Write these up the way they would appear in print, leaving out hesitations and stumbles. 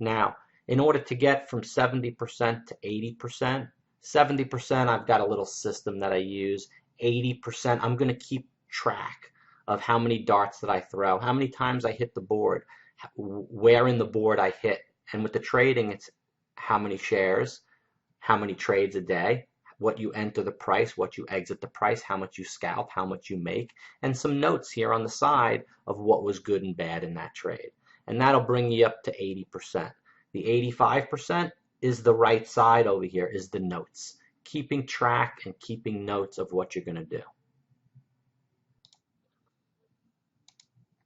Now, in order to get from 70% to 80%, 70% I've got a little system that I use. 80% I'm going to keep track of how many darts that I throw, how many times I hit the board, where in the board I hit. And with the trading, it's how many shares, how many trades a day, what you enter the price, what you exit the price, how much you scalp, how much you make, and some notes here on the side of what was good and bad in that trade. And that'll bring you up to 80%. The 85% is the right side over here, is the notes. Keeping track and keeping notes of what you're going to do.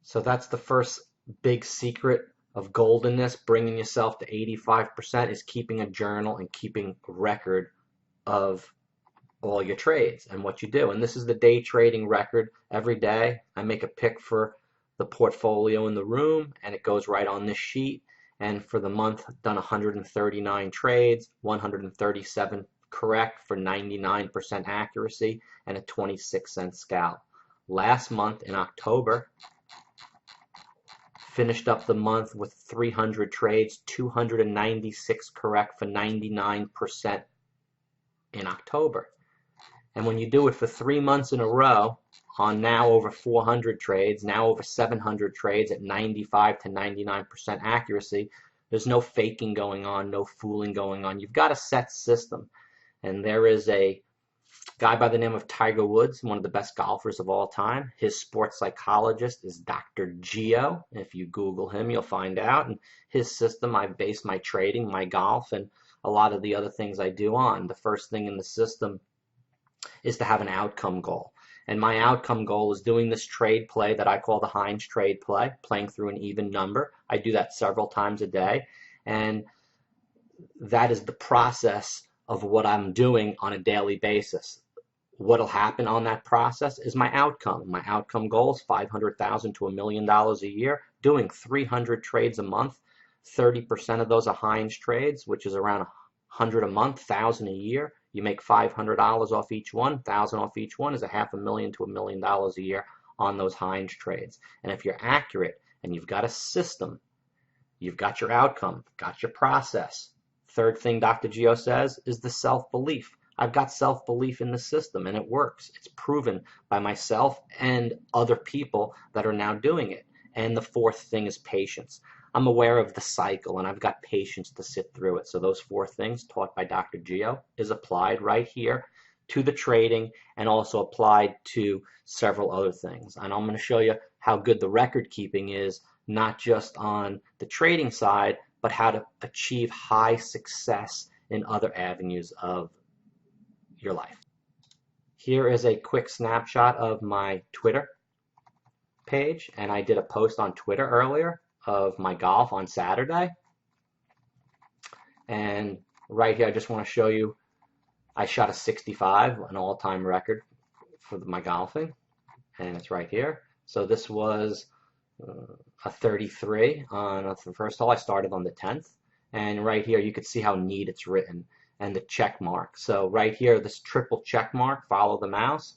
So that's the first big secret of gold in this, bringing yourself to 85%, is keeping a journal and keeping a record of all your trades and what you do. And this is the day trading record. Every day I make a pick for the portfolio in the room, and it goes right on this sheet. And for the month, I've done 139 trades, 137 correct for 99% accuracy, and a 26-cent scalp. Last month in October, finished up the month with 300 trades, 296 correct for 99% in October. And when you do it for 3 months in a row, on now over 400 trades, now over 700 trades at 95 to 99% accuracy, there's no faking going on, no fooling going on. You've got a set system. And there is a guy by the name of Tiger Woods, one of the best golfers of all time. His sports psychologist is Dr. Gio. If you Google him, you'll find out. And his system, I base my trading, my golf, and a lot of the other things I do on. The first thing in the system is to have an outcome goal. And my outcome goal is doing this trade play that I call the Heinz trade play, playing through an even number. I do that several times a day. And that is the process of what I'm doing on a daily basis. What'll happen on that process is my outcome. My outcome goal is $500,000 to $1 million a year, doing 300 trades a month. 30% of those are Heinz trades, which is around 100 a month, 1,000 a year. You make $500 off each one, 1,000 off each one is a $500,000 to $1 million a year on those Heinz trades. And if you're accurate and you've got a system, you've got your outcome, got your process. Third thing Dr. Gio says is the self-belief. I've got self-belief in the system and it works. It's proven by myself and other people that are now doing it. And the fourth thing is patience. I'm aware of the cycle and I've got patience to sit through it. So those four things taught by Dr. Gio is applied right here to the trading and also applied to several other things. And I'm going to show you how good the record keeping is, not just on the trading side, but how to achieve high success in other avenues of your life. Here is a quick snapshot of my Twitter page, and I did a post on Twitter earlier of my golf on Saturday. And right here I just want to show you I shot a 65, an all-time record for my golfing, and it's right here. So this was a 33 on the first hole. I started on the 10th, and right here you can see how neat it's written and the check mark. So right here, this triple check mark, follow the mouse.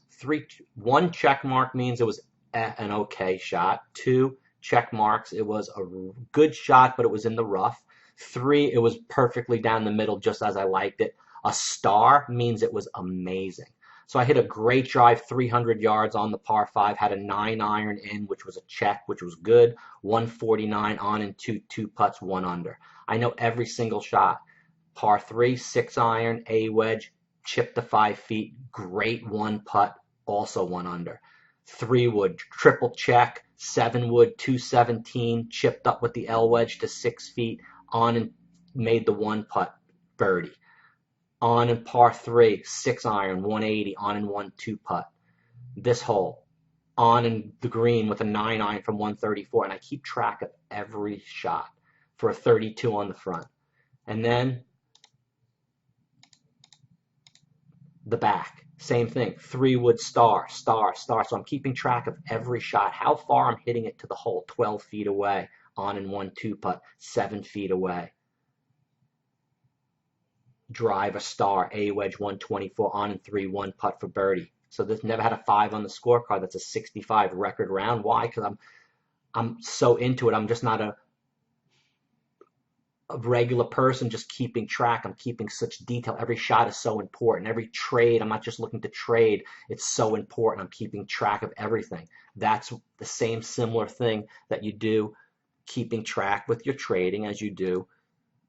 1 check mark means it was an okay shot. 2 check marks, it was a good shot, but it was in the rough. 3, it was perfectly down the middle, just as I liked it. A star means it was amazing. So I hit a great drive, 300 yards on the par 5, had a 9-iron in, which was a check, which was good. 149 on and 2 putts, 1 under. I know every single shot. Par 3, 6-iron, a wedge, chip to 5 feet, great 1 putt, also 1 under. 3 wood, triple check, 7 wood, 217, chipped up with the L wedge to 6 feet, on and made the 1 putt, birdie. On and par 3, 6-iron, 180, on and 1 2-putt. This hole, on and the green with a 9-iron from 134, and I keep track of every shot for a 32 on the front. And then the back, same thing, 3 wood, star, star, star. So I'm keeping track of every shot, how far I'm hitting it to the hole, 12 feet away, on and 1 2-putt, 7 feet away. Drive, a star, a wedge, 124, on and 3, 1 putt for birdie. So this never had a 5 on the scorecard. That's a 65 record round. Why? Because I'm so into it. I'm just not a regular person just keeping track. I'm keeping such detail. Every shot is so important. Every trade, I'm not just looking to trade. It's so important. I'm keeping track of everything. That's the same similar thing that you do keeping track with your trading as you do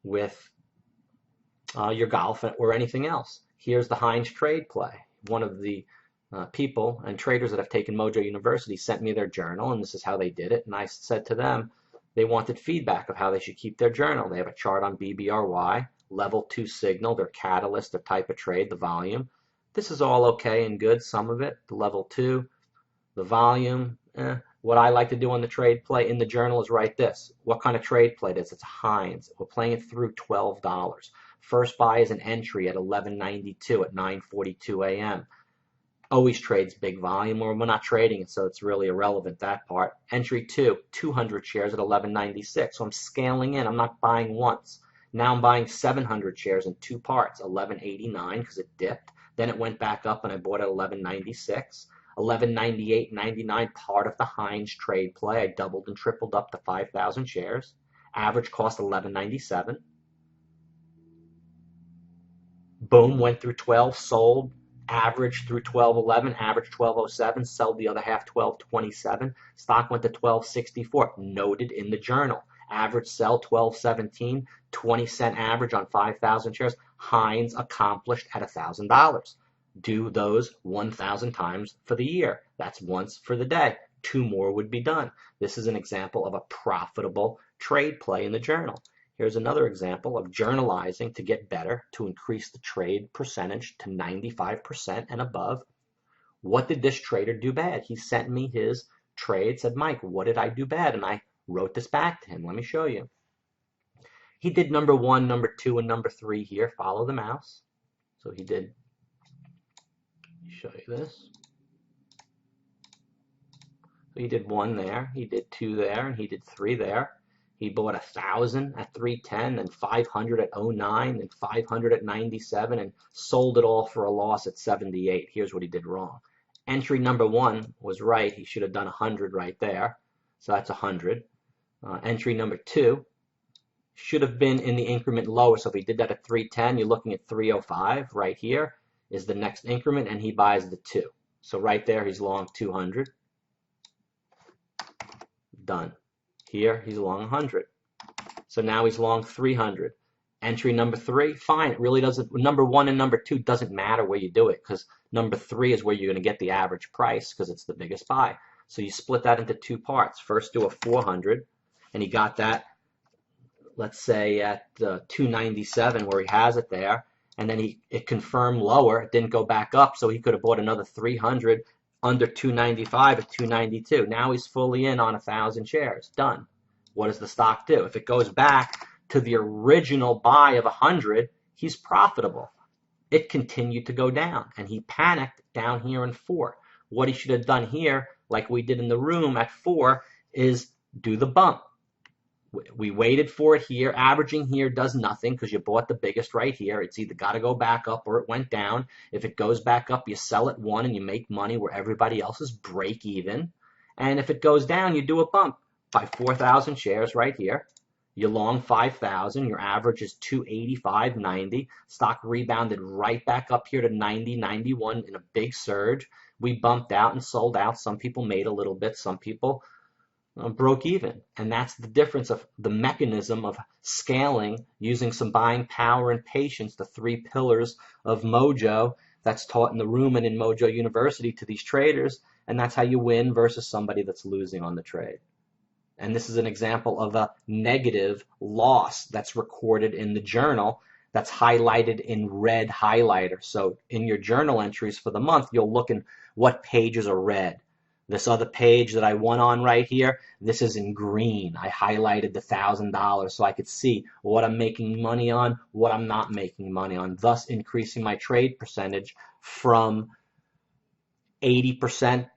with your golf or anything else. Here's the Heinz trade play. One of the people and traders that have taken Mojo University sent me their journal, and this is how they did it. And I said to them, they wanted feedback of how they should keep their journal. They have a chart on BBRY, level 2 signal, their catalyst, their type of trade, the volume. This is all okay and good, some of it. The level 2, the volume. What I like to do on the trade play in the journal is write this. What kind of trade play it is? It's Heinz. We're playing it through $12. First buy is an entry at $11.92 at 9:42 a.m. Always trades big volume, or we're not trading it, so it's really irrelevant, that part. Entry 2, 200 shares at $11.96. So I'm scaling in. I'm not buying once. Now I'm buying 700 shares in 2 parts, $11.89 because it dipped. Then it went back up and I bought at $11.96. $11.98.99, part of the Heinz trade play. I doubled and tripled up to 5,000 shares. Average cost $11.97. Boom, went through 12, sold. Average through 12.11, average 12.07, sell the other half 12.27. Stock went to 12.64, noted in the journal. Average sell 12.17, 20-cent average on 5,000 shares. Heinz accomplished at $1,000. Do those 1,000 times for the year. That's once for the day. 2 more would be done. This is an example of a profitable trade play in the journal. Here's another example of journalizing to get better, to increase the trade percentage to 95% and above. What did this trader do bad? He sent me his trade, said, Mike, what did I do bad? And I wrote this back to him. Let me show you. He did number 1, number 2, and number 3 here. Follow the mouse. So he did, let me show you this. So he did 1 there, he did 2 there, and he did 3 there. He bought 1,000 at 310, and 500 at 09, and 500 at 97, and sold it all for a loss at 78. Here's what he did wrong. Entry number 1 was right. He should have done 100 right there. So that's 100. Entry number 2 should have been in the increment lower. So if he did that at 310, you're looking at 305. Right here is the next increment, and he buys the 2. So right there, he's long 200. Done. Here, he's long 100. So now he's long 300. Entry number 3, fine. It really doesn't, number 1 and number 2 doesn't matter where you do it, because number 3 is where you're going to get the average price because it's the biggest buy. So you split that into 2 parts. First do a 400, and he got that, let's say, at 297 where he has it there. And then it confirmed lower. It didn't go back up, so he could have bought another 300 under 295 at 292. Now he's fully in on 1,000 shares. Done. What does the stock do? If it goes back to the original buy of 100, he's profitable. It continued to go down, and he panicked down here in 4. What he should have done here, like we did in the room at 4, is do the bump. We waited for it here. Averaging here does nothing because you bought the biggest right here. It's either got to go back up or it went down. If it goes back up, you sell at 1 and you make money where everybody else is break even. And if it goes down, you do a bump. Buy 4,000 shares right here. You long 5,000. Your average is 285.90. Stock rebounded right back up here to 90.91 in a big surge. We bumped out and sold out. Some people made a little bit. Some people broke even. And that's the difference of the mechanism of scaling using some buying power and patience, the 3 pillars of Mojo that's taught in the room and in Mojo University to these traders. And that's how you win versus somebody that's losing on the trade. And this is an example of a negative loss that's recorded in the journal that's highlighted in red highlighter. So in your journal entries for the month, you'll look in what pages are red. This other page that I won on right here, this is in green. I highlighted the $1,000 so I could see what I'm making money on, what I'm not making money on, thus increasing my trade percentage from 80%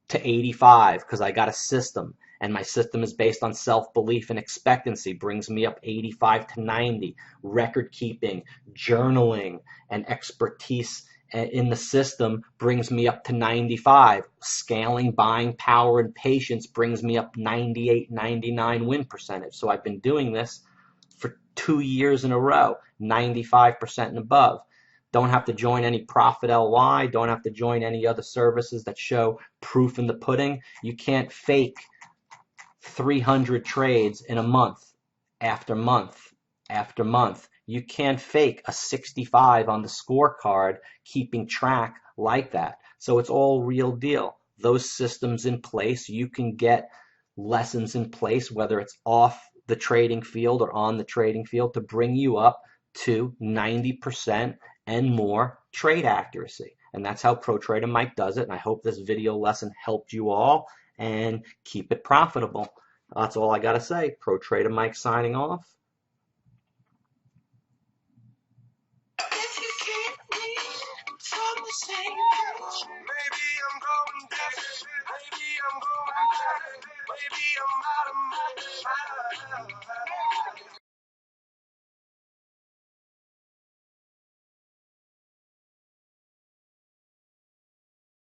to 85% because I got a system. And my system is based on self-belief and expectancy, brings me up 85 to 90. Record keeping, journaling, and expertise in the system brings me up to 95. Scaling, buying power, and patience brings me up 98, 99 win percentage. So I've been doing this for 2 years in a row, 95% and above. Don't have to join any Profit LY, don't have to join any other services that show proof in the pudding. You can't fake 300 trades in a month after month after month. You can't fake a 65 on the scorecard keeping track like that. So it's all real deal. Those systems in place, you can get lessons in place, whether it's off the trading field or on the trading field, to bring you up to 90% and more trade accuracy. And that's how Pro Trader Mike does it. And I hope this video lesson helped you all, and keep it profitable. That's all I got to say. Pro Trader Mike signing off. If you keep me from the same page,